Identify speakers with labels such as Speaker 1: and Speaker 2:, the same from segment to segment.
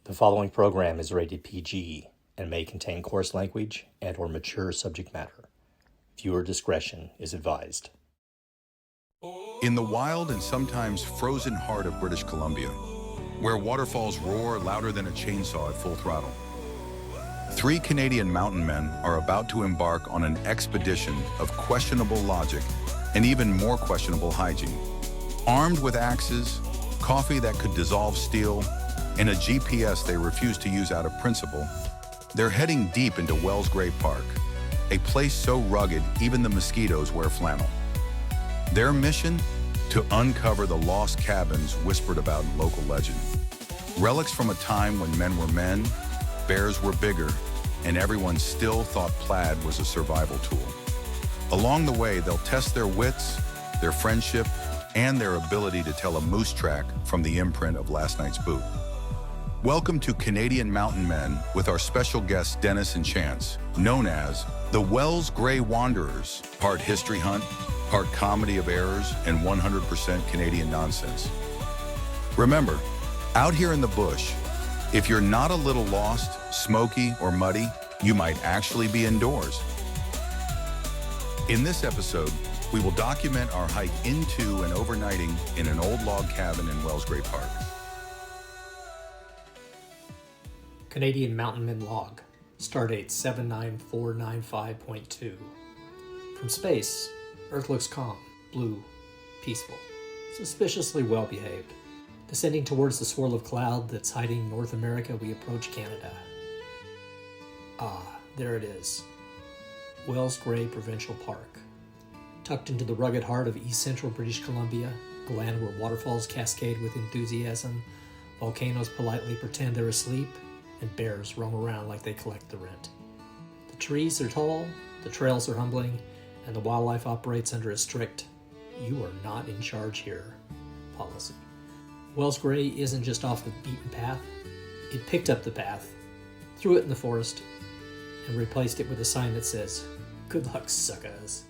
Speaker 1: The following program is rated PG and may contain coarse language and/or mature subject matter. Viewer discretion is advised.
Speaker 2: In the wild and sometimes frozen heart of British Columbia, where waterfalls roar louder than a chainsaw at full throttle, three Canadian mountain men are about to embark on an expedition of questionable logic and even more questionable hygiene. Armed with axes, coffee that could dissolve steel, and a GPS they refuse to use out of principle, they're heading deep into Wells Gray Park, a place so rugged even the mosquitoes wear flannel. Their mission? To uncover the lost cabins whispered about in local legend. Relics from a time when men were men, bears were bigger, and everyone still thought plaid was a survival tool. Along the way, they'll test their wits, their friendship, and their ability to tell a moose track from the imprint of last night's boot. Welcome to Canadian Mountain Men with our special guests Dennis and Chance, known as the Wells Gray Wanderers, part history hunt, part comedy of errors, and 100% Canadian nonsense. Remember, out here in the bush, if you're not a little lost, smoky, or muddy, you might actually be indoors. In this episode, we will document our hike into and overnighting in an old log cabin in Wells Gray Park.
Speaker 1: Canadian Mountain Men log. Stardate 79495.2. From space, Earth looks calm, blue, peaceful, suspiciously well behaved. Descending towards the swirl of cloud that's hiding North America, we approach Canada. Ah, there it is. Wells Gray Provincial Park. Tucked into the rugged heart of East Central British Columbia, a land where waterfalls cascade with enthusiasm, volcanoes politely pretend they're asleep, and bears roam around like they collect the rent. The trees are tall, the trails are humbling, and the wildlife operates under a strict, "you are not in charge here" policy. Wells Gray isn't just off the beaten path. It picked up the path, threw it in the forest, and replaced it with a sign that says, "Good luck, suckers."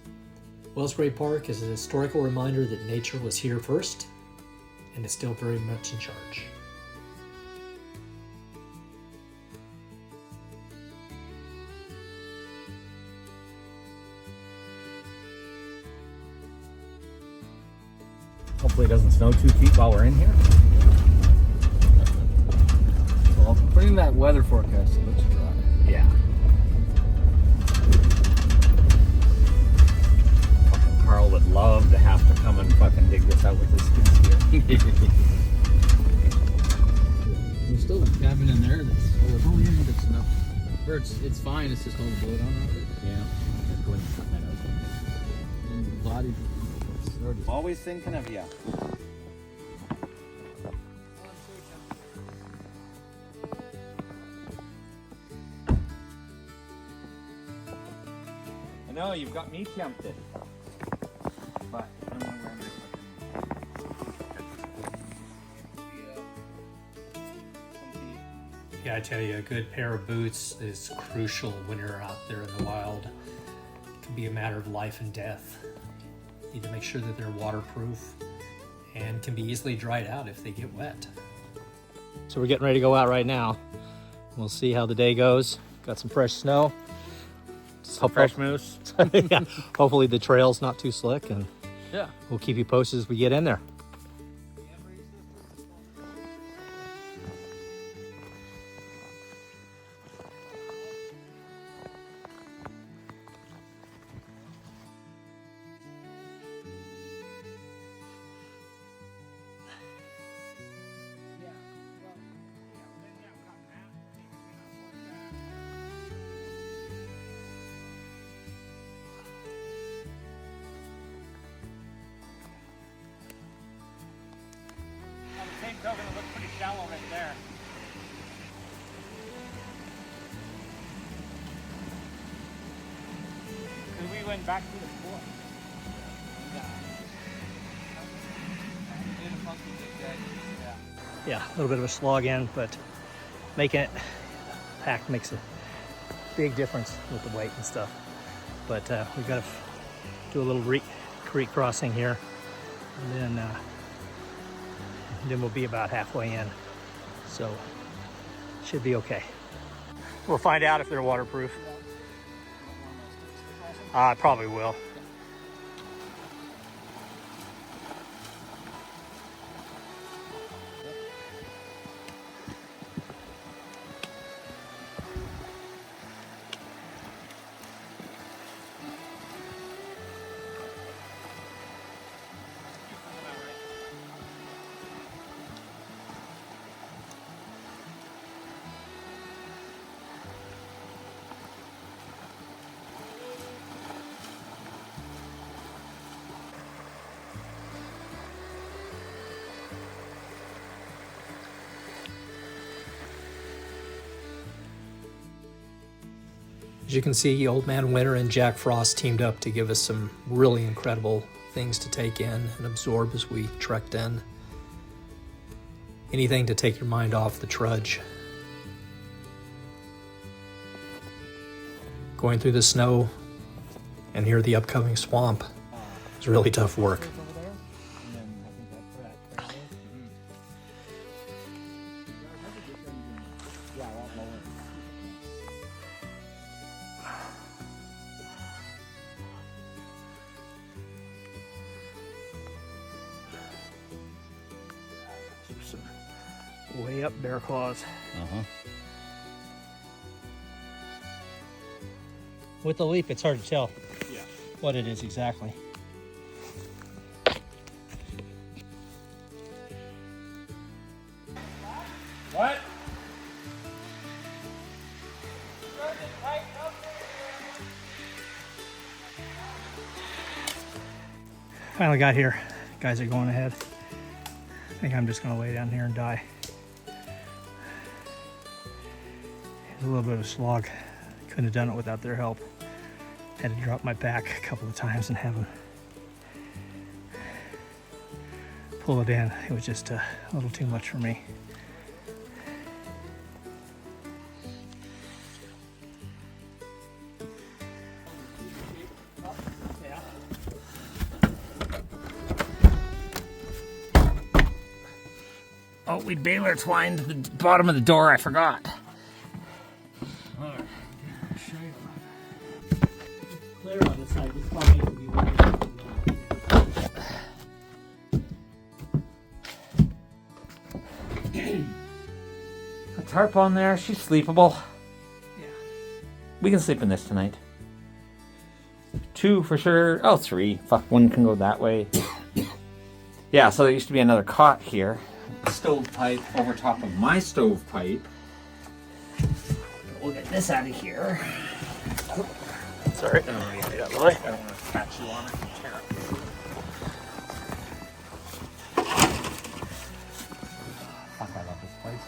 Speaker 1: Wells Gray Park is a historical reminder that nature was here first and is still very much in charge.
Speaker 3: Hopefully it doesn't snow 2 feet while we're in here. Well, according to that weather forecast, it looks dry. Yeah. Fucking Carl would love to have to come and fucking dig this out with his skid steer.
Speaker 4: There's still a cabin in there that's oh yeah, that's enough. Or it's fine, it's just all the blood on it.
Speaker 3: Yeah. Let's go and cut that out.
Speaker 4: And the body.
Speaker 3: Always thinking of you. I know, you've got me tempted. But I don't know where I'm
Speaker 1: Yeah, I tell you, a good pair of boots is crucial when you're out there in the wild. It can be a matter of life and death. You need to make sure that they're waterproof and can be easily dried out if they get wet. So we're getting ready to go out right now. We'll see how the day goes. Got some fresh snow.
Speaker 3: fresh moose.
Speaker 1: Yeah, hopefully the trail's not too slick, and
Speaker 3: Yeah.
Speaker 1: we'll keep you posted as we get in there.
Speaker 3: On the same token, it looks pretty shallow right there. Because we went back to the floor.
Speaker 1: Yeah, a little bit of a slog in, but making it packed makes a big difference with the weight and stuff. But we've got to do a little creek crossing here, and then we'll be about halfway in. So Should be okay. We'll find out if they're waterproof. I probably will. As you can see, Old Man Winter and Jack Frost teamed up to give us some really incredible things to take in and absorb as we trekked in. Anything to take your mind off the trudge. Going through the snow and here the upcoming swamp is really tough work. Way up bear claws. With the leaf, it's hard to tell what it is exactly.
Speaker 3: What?
Speaker 1: Finally got here. Guys are going ahead. I think I'm just gonna lay down here and die. It's a little bit of a slog. Couldn't have done it without their help. Had to drop my back a couple of times and have them pull it in. It was just a little too much for me.
Speaker 3: Oh, we baler twined the bottom of the door, I forgot.
Speaker 1: Clear on this side. This probably needs to be
Speaker 3: A tarp on there, she's sleepable.
Speaker 1: Yeah.
Speaker 3: We can sleep in this tonight. 2 for sure. Oh, 3. Fuck, 1 can go that way. Yeah, so there used to be another cot here. Stovepipe over top of my stovepipe. We'll get this out of here.
Speaker 1: Sorry.
Speaker 3: I don't want to get that way. I don't want to catch you on it and tear it. Fuck, I love this place.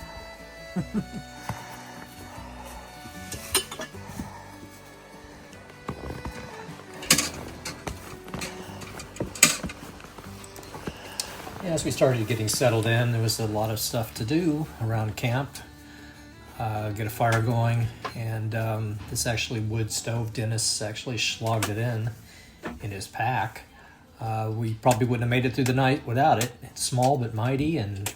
Speaker 1: Yeah, as we started getting settled in, there was a lot of stuff to do around camp. Get a fire going, and this actually wood stove, Dennis actually slogged it in his pack. We probably wouldn't have made it through the night without it. It's small but mighty, and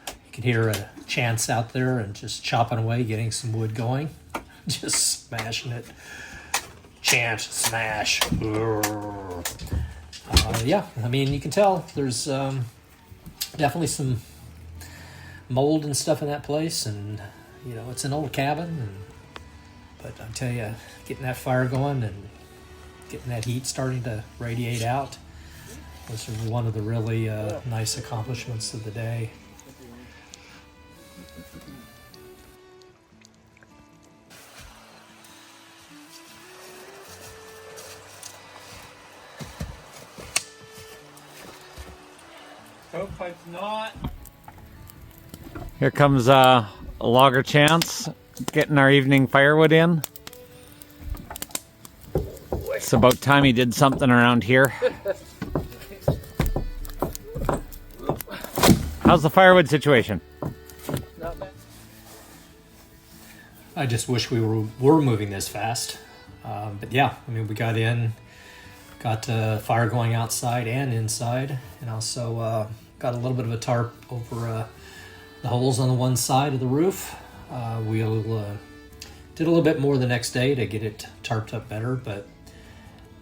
Speaker 1: you can hear a chance out there and just chopping away, getting some wood going, just smashing it. Chant, smash. Yeah, I mean, you can tell there's definitely some mold and stuff in that place, and you know, it's an old cabin, but I tell you, getting that fire going and getting that heat starting to radiate out was one of the really nice accomplishments of the day.
Speaker 3: Stovepipe's not. Here comes a logger chance, getting our evening firewood in. It's about time he did something around here. How's the firewood situation?
Speaker 1: Not bad. I just wish we were moving this fast. But yeah, I mean, we got in, got fire going outside and inside, and also got a little bit of a tarp over the holes on the one side of the roof. We'll did a little bit more the next day to get it tarped up better, but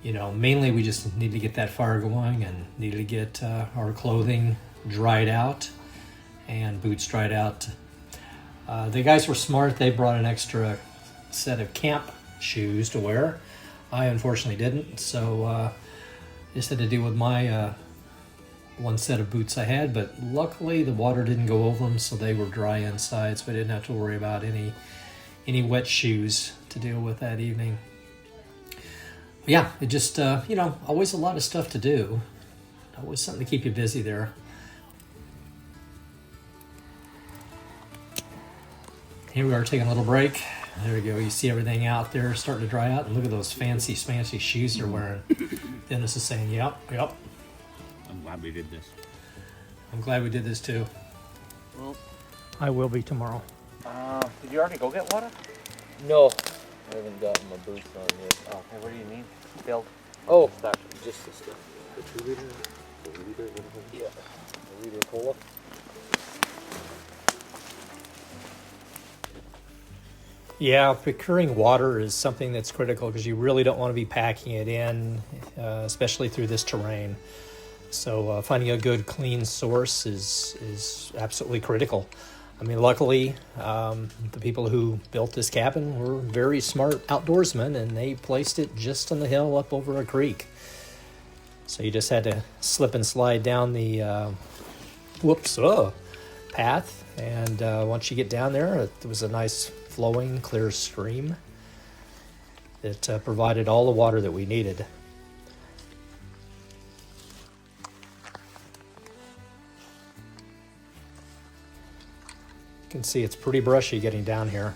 Speaker 1: mainly we just need to get that fire going and need to get our clothing dried out and boots dried out. The guys were smart. They brought an extra set of camp shoes to wear. I unfortunately didn't, so just had to deal with my one set of boots I had, but luckily the water didn't go over them, so they were dry inside, so I didn't have to worry about any wet shoes to deal with that evening. Yeah, it just, always a lot of stuff to do. Always something to keep you busy there. Here we are taking a little break. There we go. You see everything out there starting to dry out. And look at those fancy shoes you're wearing. Dennis is saying, yep.
Speaker 3: I'm glad we did this.
Speaker 1: I'm glad we did this too.
Speaker 4: Well,
Speaker 1: I will be tomorrow.
Speaker 3: Did you already go get water?
Speaker 4: no, I haven't gotten my boots on yet.
Speaker 3: Oh, okay, what do you mean? Filled?
Speaker 4: Oh, just this stuff. The 2 liter? The liter? Yeah. The liter cola.
Speaker 1: Yeah, procuring water is something that's critical because you really don't want to be packing it in, especially through this terrain. So finding a good, clean source is absolutely critical. I mean, luckily, the people who built this cabin were very smart outdoorsmen, and they placed it just on the hill up over a creek. So you just had to slip and slide down the path, and once you get down there, it was a nice flowing, clear stream that provided all the water that we needed. You can see it's pretty brushy getting down here.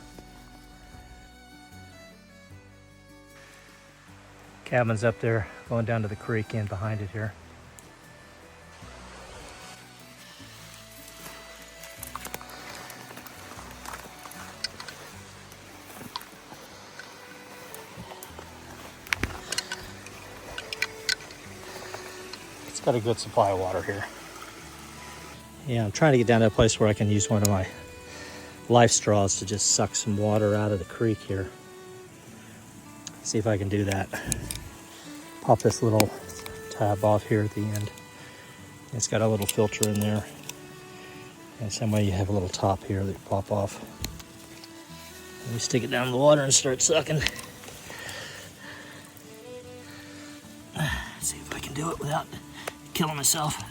Speaker 1: Cabin's up there, going down to the creek and behind it here. It's got a good supply of water here. Yeah, I'm trying to get down to a place where I can use one of my life straws to just suck some water out of the creek here. See if I can do that. Pop this little tab off here at the end. It's got a little filter in there. And same way you have a little top here that you pop off. And you stick it down in the water and start sucking. See if I can do it without killing myself.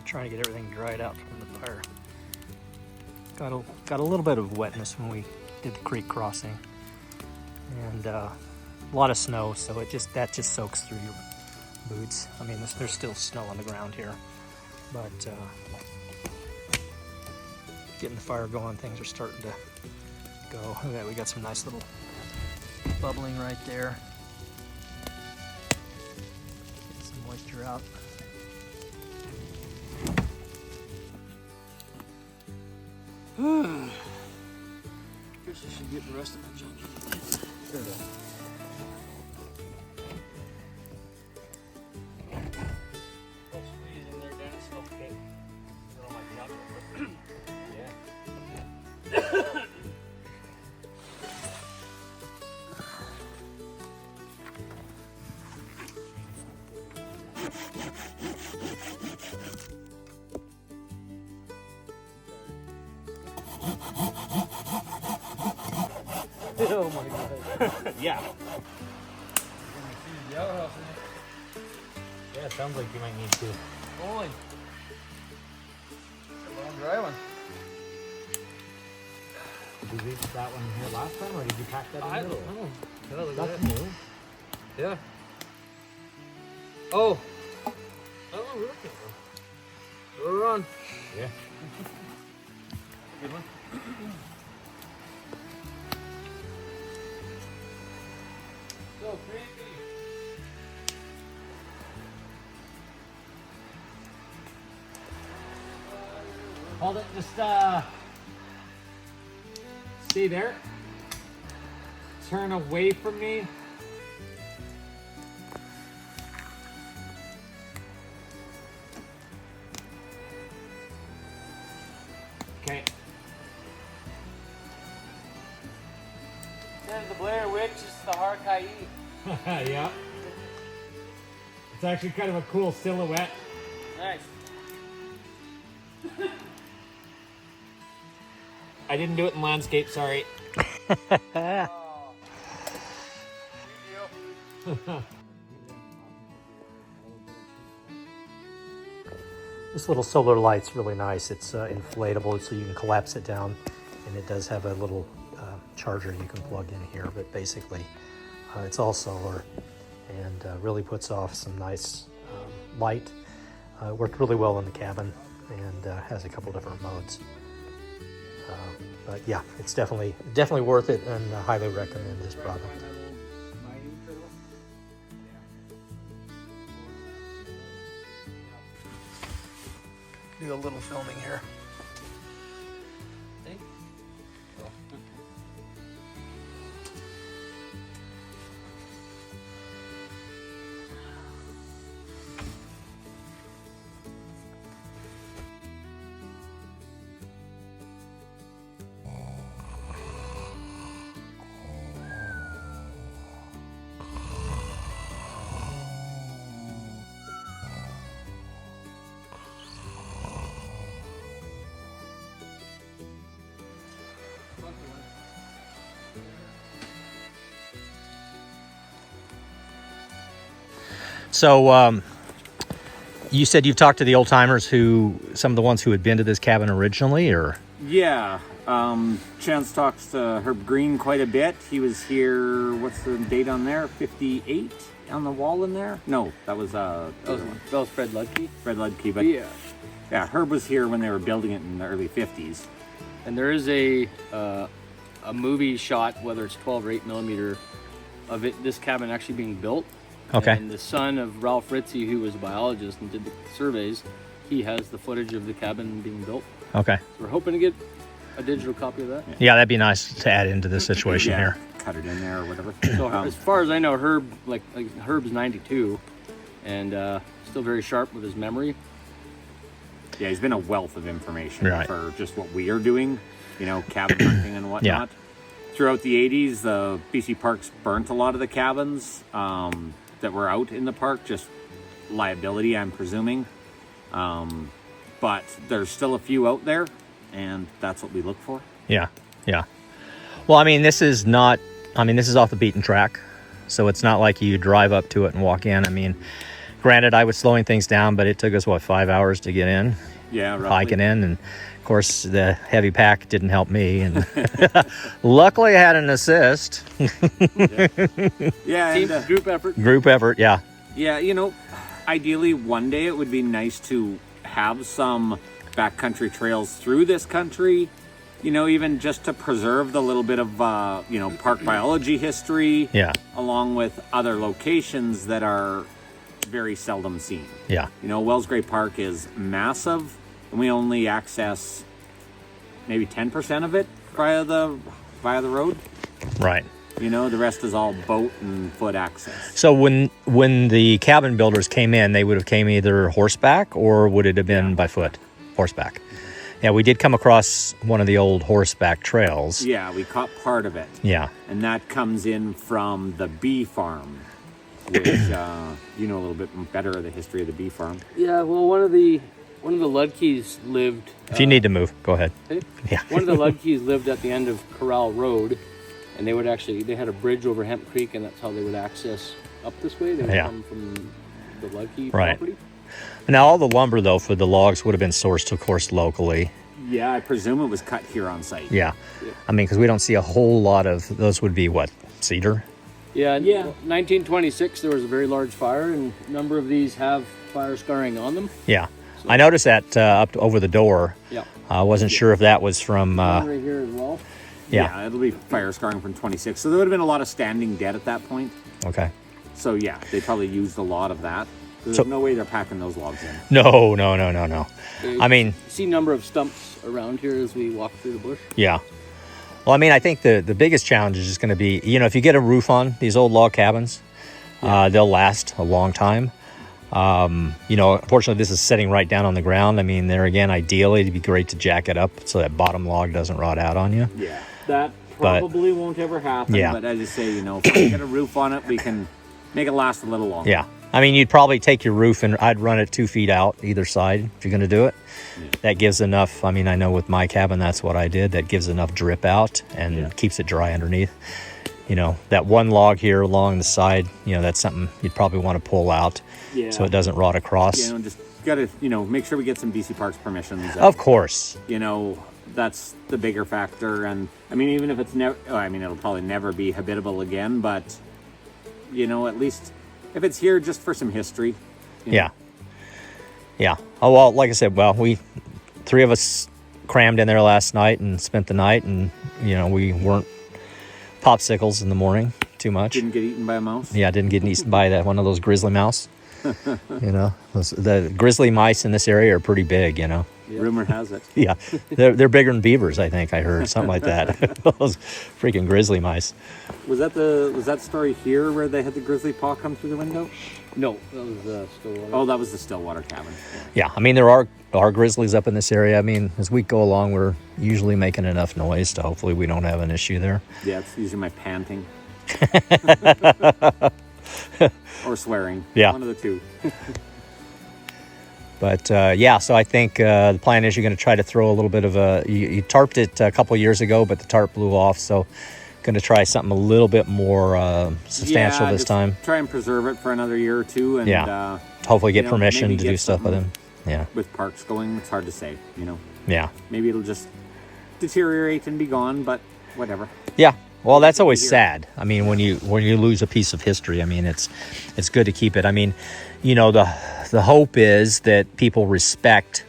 Speaker 1: Trying to get everything dried out from the fire. Got a little bit of wetness when we did the creek crossing, and a lot of snow, so that just soaks through your boots. I mean, there's still snow on the ground here, but getting the fire going, things are starting to go. Okay, we got some nice little bubbling right there. Get some moisture out.
Speaker 4: Guess I should get the rest of my junk in. There we go. Oh, squeeze in there, Dennis. Okay. Throw my junk. Yeah. Oh my god.
Speaker 3: Yeah.
Speaker 4: Yeah,
Speaker 3: Yeah, it sounds like you might need to.
Speaker 4: Holy. It's a dry one.
Speaker 3: Did you leave that one here last time, or did you pack that in
Speaker 4: I
Speaker 3: the
Speaker 4: don't
Speaker 3: middle?
Speaker 4: know. Yeah, look at
Speaker 3: That's
Speaker 4: that.
Speaker 3: new.
Speaker 4: Yeah. Oh. I don't know where it came from. Throw it on.
Speaker 3: Yeah.
Speaker 4: Good one. go crazy.
Speaker 1: Hold it, just stay there. Turn away from me. Okay.
Speaker 4: Then the Blair Witch is the Harkai.
Speaker 1: Yeah. It's actually kind of a cool silhouette.
Speaker 4: Nice.
Speaker 1: I didn't do it in landscape, sorry. This little solar light's really nice. It's inflatable, so you can collapse it down, and it does have a little charger you can plug in here, but basically it's all solar and really puts off some nice light. It worked really well in the cabin and has a couple different modes. But yeah, it's definitely worth it, and I highly recommend this product. Do a little filming here. So, you said you've talked to the old timers some of the ones who had been to this cabin originally, or?
Speaker 3: Yeah, Chance talks to Herb Green quite a bit. He was here, what's the date on there? 58 on the wall in there? No, that was
Speaker 4: That was Fred Ludke.
Speaker 3: Fred Ludke, but yeah, Herb was here when they were building it in the early 50s.
Speaker 4: And there is a movie shot, whether it's 12 or 8 millimeter, of this cabin actually being built.
Speaker 1: Okay.
Speaker 4: And the son of Ralph Ritzie, who was a biologist and did the surveys, he has the footage of the cabin being built.
Speaker 1: Okay.
Speaker 4: So we're hoping to get a digital copy of that.
Speaker 1: Yeah, that'd be nice to add into this situation here.
Speaker 3: Cut it in there or whatever.
Speaker 4: So as far as I know, Herb, like Herb's 92, and still very sharp with his memory.
Speaker 3: Yeah, he's been a wealth of information
Speaker 1: Right.
Speaker 3: for just what we are doing, cabin hunting and whatnot. Throughout the 80s, the BC Parks burnt a lot of the cabins that were out in the park, just liability, I'm presuming. But there's still a few out there, and that's what we look for.
Speaker 1: Yeah. Well, this is off the beaten track, so it's not like you drive up to it and walk in. Granted, I was slowing things down, but it took us, 5 hours to get in?
Speaker 3: Yeah, roughly.
Speaker 1: Hiking in, and of course, the heavy pack didn't help me, and luckily I had an assist.
Speaker 3: Yeah,
Speaker 4: Team, group effort.
Speaker 1: Group effort, yeah.
Speaker 3: Yeah, ideally one day it would be nice to have some backcountry trails through this country, even just to preserve the little bit of, park biology history, along with other locations that are very seldom seen.
Speaker 1: Yeah.
Speaker 3: Wells Gray Park is massive, and we only access maybe 10% of it via the road.
Speaker 1: Right.
Speaker 3: The rest is all boat and foot access.
Speaker 1: So when the cabin builders came in, they would have came either horseback, or would it have been by foot? Horseback. Yeah, we did come across one of the old horseback trails.
Speaker 3: Yeah, we caught part of it.
Speaker 1: Yeah.
Speaker 3: And that comes in from the bee farm, which you know a little bit better of the history of the bee farm.
Speaker 4: Yeah, well, one of the Ludkes lived.
Speaker 1: If you need to move, go ahead. Yeah.
Speaker 4: One of the Ludkes lived at the end of Corral Road, and they had a bridge over Hemp Creek, and that's how they would access up this way. They would come from the Ludke property.
Speaker 1: Now, all the lumber, though, for the logs would have been sourced, of course, locally.
Speaker 3: Yeah, I presume it was cut here on site.
Speaker 1: Yeah. Because we don't see a whole lot of those. Would be what, cedar?
Speaker 4: Yeah. 1926, there was a very large fire, and a number of these have fire scarring on them.
Speaker 1: Yeah. So, I noticed that up over the door.
Speaker 4: Yeah.
Speaker 1: I wasn't sure if that was from...
Speaker 4: right here as well.
Speaker 3: Yeah.
Speaker 5: it'll be fire scarring from 26. So there would have been a lot of standing dead at that point.
Speaker 3: Okay.
Speaker 5: So yeah, they probably used a lot of that. There's
Speaker 3: So-
Speaker 5: no way they're packing those logs in.
Speaker 3: No. I mean,
Speaker 4: See number of stumps around here as we walk through the bush.
Speaker 3: yeah. Well, I mean, I think the biggest challenge is just going to be, if you get a roof on these old log cabins, they'll last a long time. Unfortunately, this is sitting right down on the ground. I mean, there again, ideally, it'd be great to jack it up so that bottom log doesn't rot out on you.
Speaker 5: Yeah, that
Speaker 3: But-
Speaker 5: probably won't ever happen.
Speaker 3: Yeah.
Speaker 5: But as you say, if we get a roof on it, we can make it last a little longer.
Speaker 3: Yeah. I mean, you'd probably take your roof and I'd run it 2 feet out either side if you're going to do it. That gives enough. I mean, I know with my cabin, that's what I did. That gives enough drip out and keeps it dry underneath. That one log here along the side, that's something you'd probably want to pull out so it doesn't rot across.
Speaker 5: Just got to, make sure we get some BC Parks permissions.
Speaker 3: Of course.
Speaker 5: That's the bigger factor. And I mean, even if it's never, it'll probably never be habitable again, but, at least if it's here just for some history.
Speaker 3: Yeah. Yeah. Oh, well, like I said, we 3 of us crammed in there last night and spent the night, and, we weren't popsicles in the morning too much.
Speaker 5: Didn't get eaten by a mouse.
Speaker 3: Yeah, didn't get eaten by one of those grizzly mouse. The grizzly mice in this area are pretty big,
Speaker 5: Rumor has it.
Speaker 3: Yeah, they're bigger than beavers, I think I heard, something like that. Those freaking grizzly mice.
Speaker 5: Was that story here where they had the grizzly paw come through the window?
Speaker 4: No, that was Stillwater.
Speaker 5: Oh, that was the Stillwater cabin.
Speaker 3: Yeah, I mean, there are grizzlies up in this area. I mean, as we go along, we're usually making enough noise to hopefully we don't have an issue there.
Speaker 5: Yeah, it's usually my panting. Or swearing.
Speaker 3: Yeah.
Speaker 5: One of the two.
Speaker 3: But so I think the plan is you're going to try to throw a little bit of you tarped it a couple years ago, but the tarp blew off. So going to try something a little bit more substantial this
Speaker 5: just
Speaker 3: time.
Speaker 5: Try and preserve it for another year or two. And
Speaker 3: hopefully get permission
Speaker 5: maybe
Speaker 3: to
Speaker 5: get
Speaker 3: do stuff with
Speaker 5: something.
Speaker 3: him. Yeah.
Speaker 5: With parks going, it's hard to say,
Speaker 3: Yeah.
Speaker 5: Maybe it'll just deteriorate and be gone, but whatever.
Speaker 3: Yeah. Well, that's always sad. I mean, when you lose a piece of history, I mean, it's good to keep it. I mean, the hope is that people respect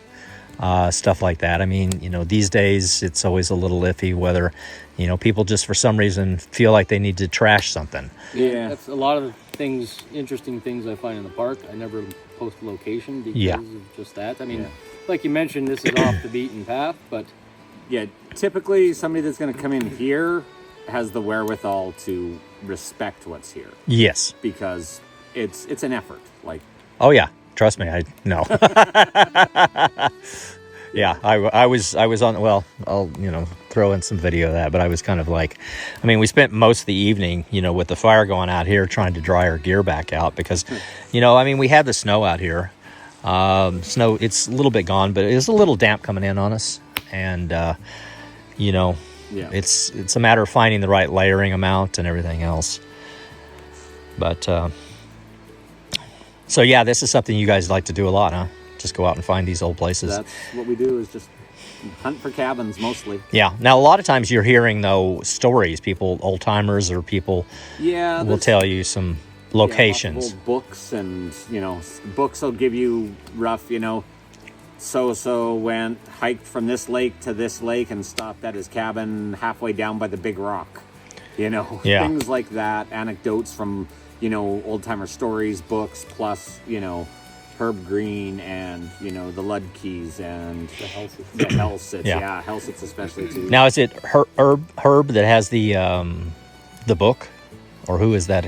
Speaker 3: stuff like that. I mean, these days it's always a little iffy whether, people just for some reason feel like they need to trash something.
Speaker 5: Yeah.
Speaker 4: That's a lot of interesting things I find in the park. I never post a location because of just that. I mean, like you mentioned, this is off the beaten path, but
Speaker 5: Yeah, typically somebody that's going to come in here has the wherewithal to respect what's here
Speaker 3: Yes.
Speaker 5: because it's an effort. Like,
Speaker 3: Oh yeah. Trust me. I know. Yeah, I was on. Well, I'll throw in some video of that, but I was kind of like, I mean, we spent most of the evening, with the fire going out here, trying to dry our gear back out because, I mean, we had the snow out here. Snow, it's a little bit gone, but it's a little damp coming in on us, and it's a matter of finding the right layering amount and everything else. But so yeah, this is something you guys like to do a lot, huh? Just go out and find these old places.
Speaker 5: that's what we do, is just hunt for cabins mostly.
Speaker 3: Yeah. Now, a lot of times you're hearing, though, stories. People, old timers or people will tell you some locations.
Speaker 5: Old books and, books will give you rough, so-so went, hiked from this lake to this lake and stopped at his cabin halfway down by the big rock. Things like that, anecdotes from, old-timer stories, books, plus, Herb Green and, the Ludkeys and the Helsits. Yeah, Helsits especially, too.
Speaker 3: Now, is it Herb that has the book? Or who is that?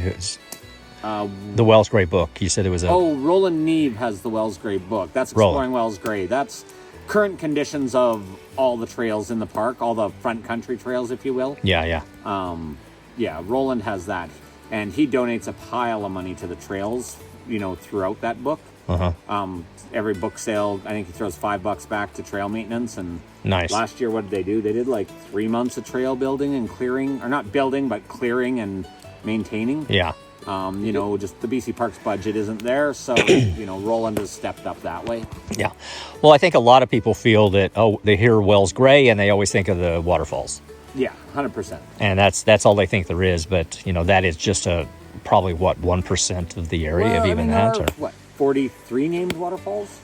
Speaker 3: The Wells Gray book. You said it was a...
Speaker 5: Oh, Roland Neve has the Wells Gray book. That's Exploring Wells Gray. That's current conditions of all the trails in the park, all the front country trails, if you will.
Speaker 3: Yeah.
Speaker 5: Roland has that. And he donates a pile of money to the trails, throughout that book. Every book sale, I think he throws $5 back to trail maintenance. And
Speaker 3: nice.
Speaker 5: Last year, what did they do? They did like 3 months of trail building and clearing, or not building, but clearing and maintaining.
Speaker 3: Yeah.
Speaker 5: Just the BC Parks budget isn't there, so Roland has stepped up that way.
Speaker 3: Yeah. Well, I think a lot of people feel that they hear Wells Gray and they always think of the waterfalls.
Speaker 5: Yeah, 100%.
Speaker 3: And that's all they think there is, but that is just probably 1% of the area, if even that.
Speaker 5: There are, 43 named waterfalls?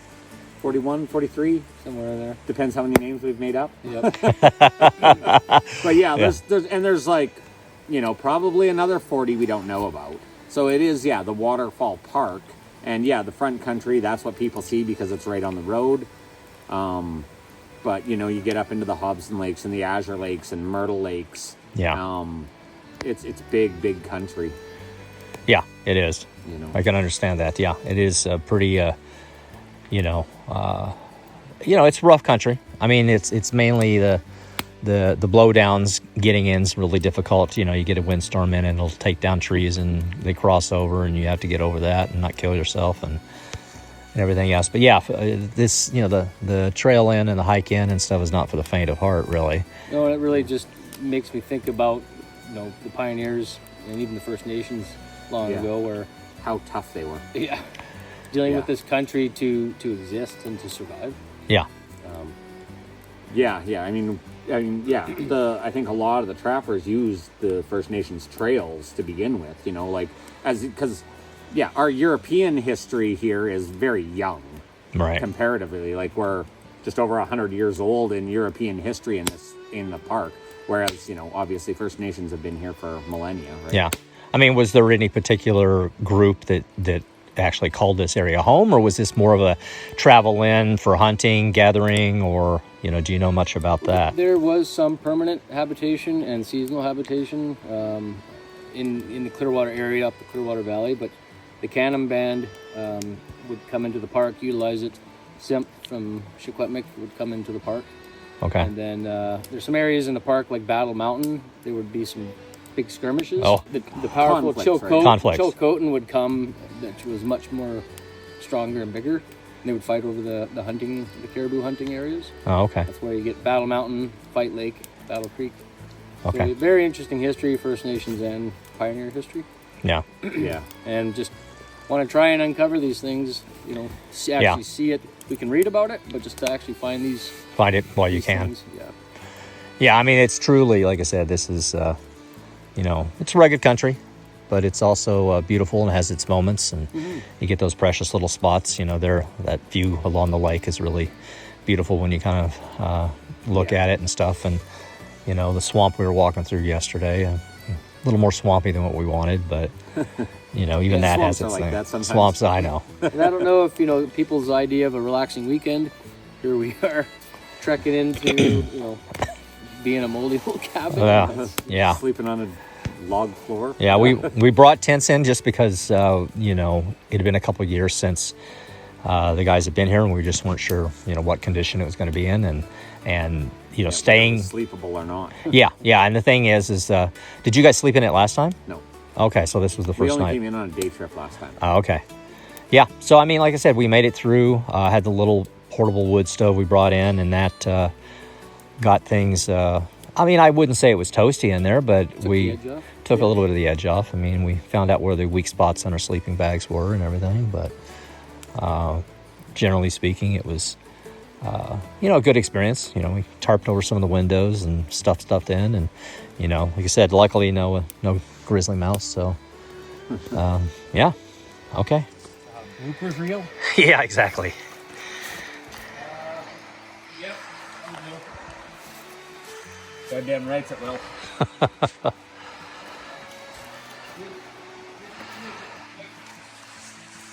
Speaker 5: 41, 43.
Speaker 4: somewhere in there.
Speaker 5: Depends how many names we've made up.
Speaker 4: Yep.
Speaker 5: But yeah, there's like, you know, probably another 40 we don't know about. So it is, yeah, the waterfall park. And yeah, the front country, that's what people see because it's right on the road. But, you know, you get up into the Hobson Lakes and the Azure Lakes and Myrtle Lakes.
Speaker 3: Yeah.
Speaker 5: It's big country.
Speaker 3: Yeah, it is.
Speaker 5: You know.
Speaker 3: I can understand that. Yeah, it is pretty, it's rough country. I mean, it's mainly the blowdowns. Getting in's really difficult. You know, you get a windstorm in and it'll take down trees and they cross over and you have to get over that and not kill yourself and everything else. But yeah, this, you know, the trail in and the hike in and stuff is not for the faint of heart, really.
Speaker 4: No, it really just makes me think about, you know, the pioneers and even the First Nations long ago, where
Speaker 5: how tough they were.
Speaker 4: Yeah, dealing with this country to exist and to survive.
Speaker 3: Yeah.
Speaker 5: Yeah. I mean, yeah. I think a lot of the trappers used the First Nations trails to begin with. You know, like because our European history here is very young,
Speaker 3: right?
Speaker 5: Comparatively, like we're just over 100 years old in European history in the park. Whereas, you know, obviously First Nations have been here for millennia, right?
Speaker 3: Yeah. I mean, was there any particular group that actually called this area home, or was this more of a travel in for hunting, gathering, or, you know, do you know much about that?
Speaker 4: There was some permanent habitation and seasonal habitation in the Clearwater area, up the Clearwater Valley, but the Canam Band would come into the park, utilize it. Simp from Shikwetmik would come into the park.
Speaker 3: Okay.
Speaker 4: And then there's some areas in the park like Battle Mountain. There would be some big skirmishes.
Speaker 3: Oh.
Speaker 4: The powerful
Speaker 3: Conflicts.
Speaker 4: Chilcotin would come, which was much more stronger and bigger. And they would fight over the caribou hunting areas.
Speaker 3: Oh, okay.
Speaker 4: That's where you get Battle Mountain, Fight Lake, Battle Creek.
Speaker 3: Okay.
Speaker 4: So very interesting history, First Nations and pioneer history.
Speaker 3: Yeah.
Speaker 5: Yeah.
Speaker 4: And just want to try and uncover these things, you know, see it. We can read about it, but just to actually find
Speaker 3: it while you can.
Speaker 4: Things,
Speaker 3: Yeah, I mean, it's truly, like I said, this is, you know, it's a rugged country, but it's also beautiful and has its moments. And you get those precious little spots, you know, that view along the lake is really beautiful when you kind of look at it and stuff. And, you know, the swamp we were walking through yesterday, a little more swampy than what we wanted, but, you know, even that has its thing. Swamps, I know.
Speaker 4: And I don't know if, you know, people's idea of a relaxing weekend, here we are trekking into, you know, being a moldy old cabin.
Speaker 3: Yeah.
Speaker 5: Sleeping on a log floor.
Speaker 3: Yeah, we brought tents in just because, you know, it had been a couple of years since the guys had been here, and we just weren't sure, you know, what condition it was going to be in, and you know, staying
Speaker 5: sleepable or not.
Speaker 3: yeah. And the thing is, did you guys sleep in it last time?
Speaker 5: No.
Speaker 3: Okay, so this was the first night.
Speaker 5: We only came in on a day trip last time.
Speaker 3: Oh, okay. Yeah, so I mean, like I said, we made it through. Had the little portable wood stove we brought in, and that got things. I mean, I wouldn't say it was toasty in there, but we took a little bit of the edge off. I mean, we found out where the weak spots on our sleeping bags were and everything, but generally speaking, it was, you know, a good experience. You know, we tarped over some of the windows and stuffed in, and, you know, like I said, luckily no grizzly mouse, so, yeah, okay.
Speaker 4: Bloopers reel?
Speaker 3: Yeah, exactly.
Speaker 4: Yep.
Speaker 5: Goddamn rights it will.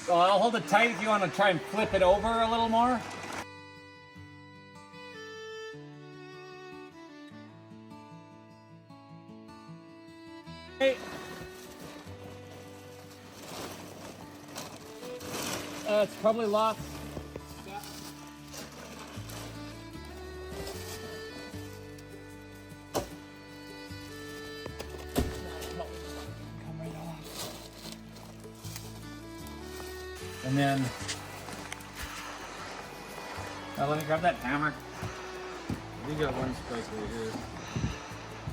Speaker 6: So I'll hold it tight if you want to try and flip it over a little more. It's probably locked. And then, let me grab that hammer.
Speaker 4: We got one spike right here.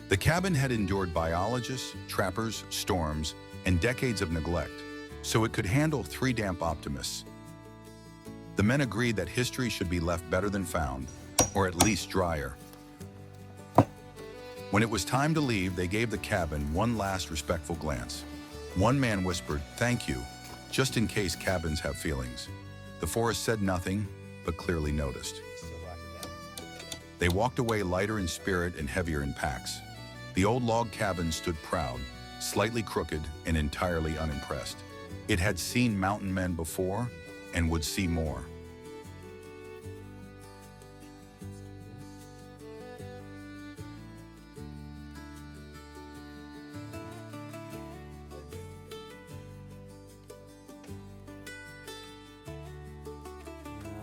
Speaker 2: The cabin had endured biologists, trappers, storms, and decades of neglect, so it could handle 3 damp optimists. The men agreed that history should be left better than found, or at least drier. When it was time to leave, they gave the cabin one last respectful glance. One man whispered, "Thank you," just in case cabins have feelings. The forest said nothing, but clearly noticed. They walked away lighter in spirit and heavier in packs. The old log cabin stood proud, slightly crooked and entirely unimpressed. It had seen mountain men before and would see more.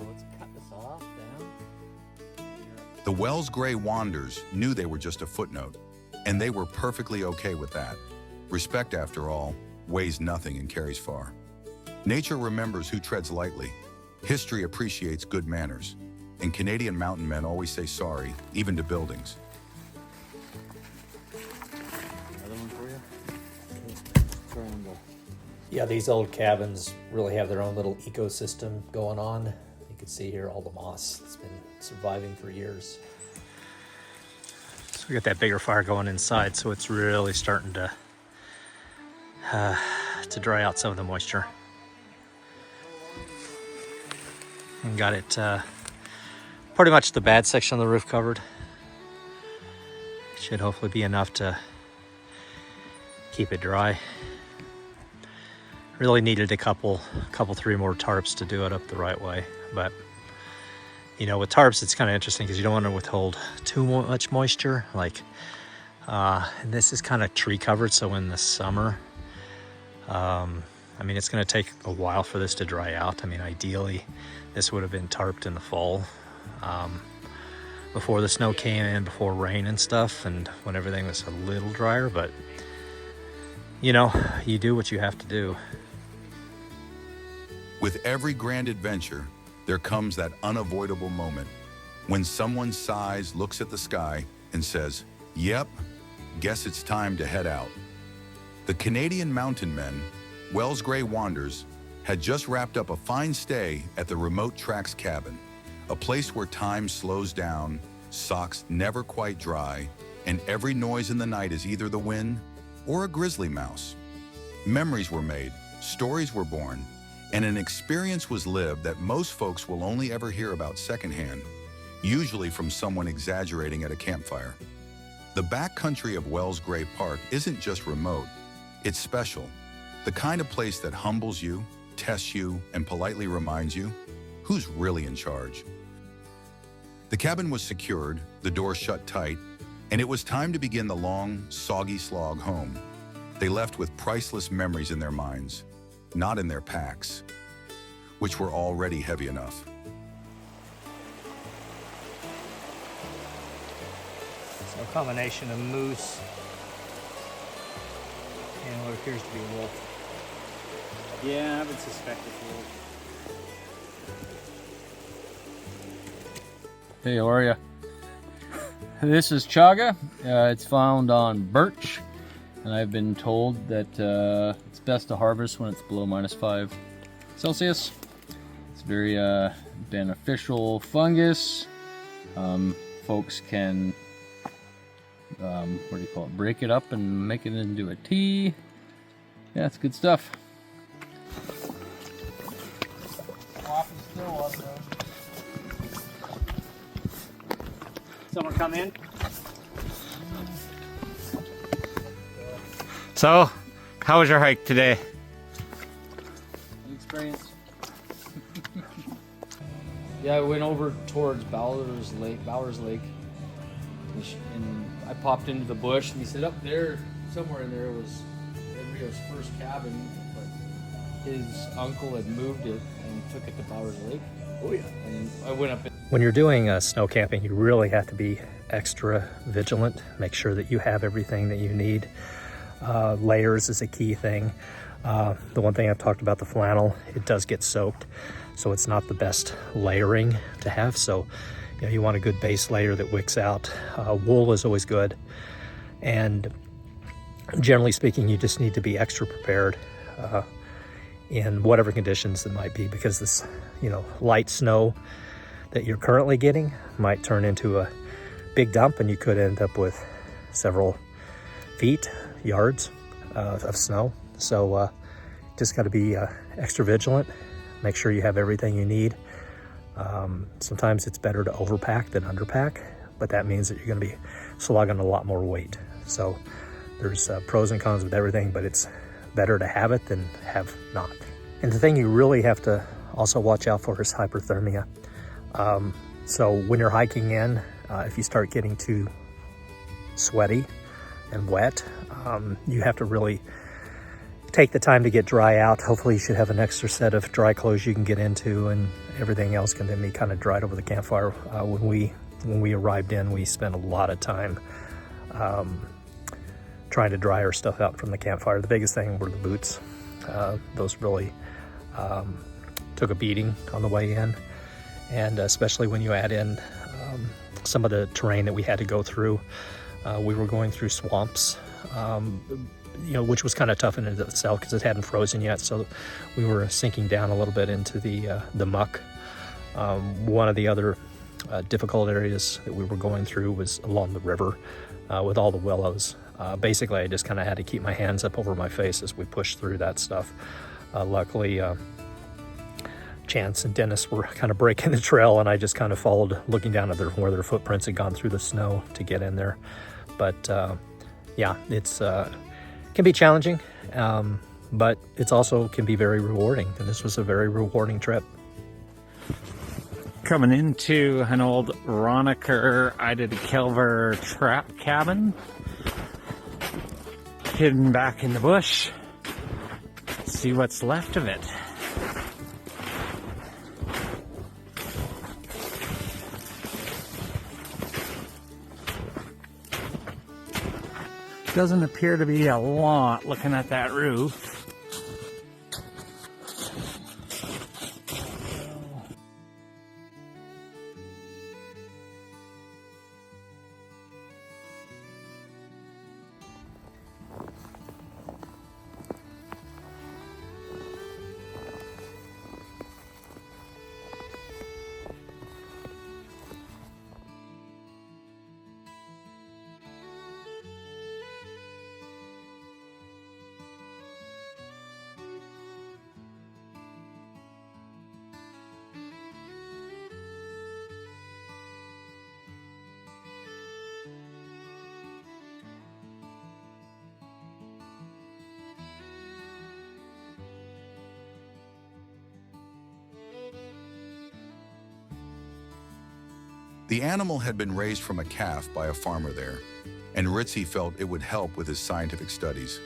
Speaker 3: Let's cut this off down.
Speaker 2: The Wells Gray Wanders knew they were just a footnote, and they were perfectly okay with that. Respect, after all, weighs nothing and carries far. Nature remembers who treads lightly. History appreciates good manners. And Canadian mountain men always say sorry, even to buildings.
Speaker 4: Another one for you?
Speaker 1: Yeah, these old cabins really have their own little ecosystem going on. You can see here all the moss that's been surviving for years. So we got that bigger fire going inside, so it's really starting to dry out some of the moisture. And got it pretty much the bad section of the roof covered. Should hopefully be enough to keep it dry. Really needed a couple, three more tarps to do it up the right way. But you know, with tarps, it's kind of interesting because you don't want to withhold too much moisture. Like, and this is kind of tree covered, so in the summer, I mean, it's going to take a while for this to dry out. I mean, ideally, this would have been tarped in the fall, before the snow came in, before rain and stuff, and when everything was a little drier. But you know, you do what you have to do.
Speaker 2: With every grand adventure, there comes that unavoidable moment when someone sighs, looks at the sky, and says, "Yep, guess it's time to head out." The Canadian mountain men, Wells Gray Wanders, had just wrapped up a fine stay at the remote Tracks cabin, a place where time slows down, socks never quite dry, and every noise in the night is either the wind or a grizzly mouse. Memories were made, stories were born, and an experience was lived that most folks will only ever hear about secondhand, usually from someone exaggerating at a campfire. The backcountry of Wells Gray Park isn't just remote, it's special. The kind of place that humbles you, tests you, and politely reminds you who's really in charge. The cabin was secured, the door shut tight, and it was time to begin the long, soggy slog home. They left with priceless memories in their minds, not in their packs, which were already heavy enough.
Speaker 1: So a combination of moose and what appears to be a wolf.
Speaker 5: Yeah, I would suspect it's wolf.
Speaker 4: Hey, how are you? This is chaga. It's found on birch, and I've been told that it's best to harvest when it's below -5 Celsius. It's very beneficial fungus. Folks can, what do you call it, break it up and make it into a tea. Yeah, it's good stuff.
Speaker 5: Someone come in?
Speaker 3: So, how was your hike today?
Speaker 4: Experience. Yeah, I went over towards Bowers Lake, and I popped into the bush, and he said up there, somewhere in there, was Rio's first cabin, but his uncle had moved it and took it to Bowers Lake. Oh yeah. And I went up.
Speaker 1: When you're doing snow camping, you really have to be extra vigilant. Make sure that you have everything that you need. Layers is a key thing. The one thing I've talked about, the flannel, it does get soaked, so it's not the best layering to have. So, you know, you want a good base layer that wicks out. Wool is always good, and generally speaking, you just need to be extra prepared in whatever conditions it might be, because this, you know, light snow that you're currently getting might turn into a big dump, and you could end up with several feet, yards of snow. So just got to be extra vigilant. Make sure you have everything you need. Sometimes it's better to overpack than underpack, but that means that you're going to be slugging a lot more weight. So there's pros and cons with everything, but it's better to have it than have not. And the thing you really have to also watch out for is hyperthermia. So when you're hiking in, if you start getting too sweaty and wet, you have to really take the time to get dry out. Hopefully you should have an extra set of dry clothes you can get into, and everything else can then be kind of dried over the campfire. When we arrived in, we spent a lot of time trying to dry our stuff out from the campfire. The biggest thing were the boots. Those really took a beating on the way in, and especially when you add in some of the terrain that we had to go through. We were going through swamps, which was kind of tough in itself because it hadn't frozen yet, so we were sinking down a little bit into the muck. One of the other difficult areas that we were going through was along the river with all the willows. Basically, I just kind of had to keep my hands up over my face as we pushed through that stuff. Luckily, Chance and Dennis were kind of breaking the trail, and I just kind of followed, looking down at where their footprints had gone through the snow to get in there. But yeah, it's can be challenging, but it's also can be very rewarding, and this was a very rewarding trip.
Speaker 3: Coming into an old Roniker Ida de Kelver trap cabin, hidden back in the bush. See what's left of it. Doesn't appear to be a lot looking at that roof.
Speaker 2: The animal had been raised from a calf by a farmer there, and Ritzy felt it would help with his scientific studies.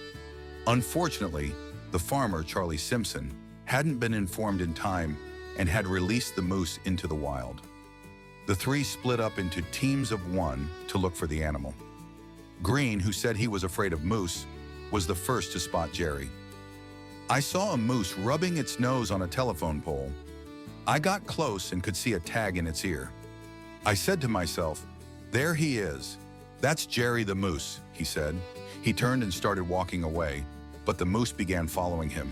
Speaker 2: Unfortunately, the farmer, Charlie Simpson, hadn't been informed in time and had released the moose into the wild. The three split up into teams of one to look for the animal. Green, who said he was afraid of moose, was the first to spot Jerry. "I saw a moose rubbing its nose on a telephone pole. I got close and could see a tag in its ear. I said to myself, there he is. That's Jerry the moose," he said. He turned and started walking away, but the moose began following him.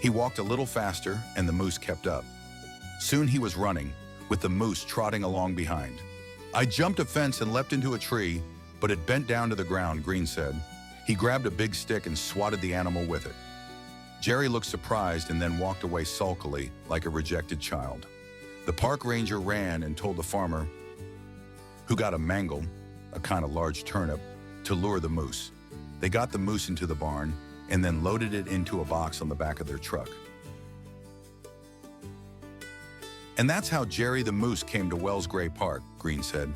Speaker 2: He walked a little faster and the moose kept up. Soon he was running, with the moose trotting along behind. "I jumped a fence and leapt into a tree, but it bent down to the ground," Green said. He grabbed a big stick and swatted the animal with it. Jerry looked surprised and then walked away sulkily, like a rejected child. The park ranger ran and told the farmer, who got a mangle, a kind of large turnip, to lure the moose. They got the moose into the barn and then loaded it into a box on the back of their truck. "And that's how Jerry the moose came to Wells Gray Park," Green said.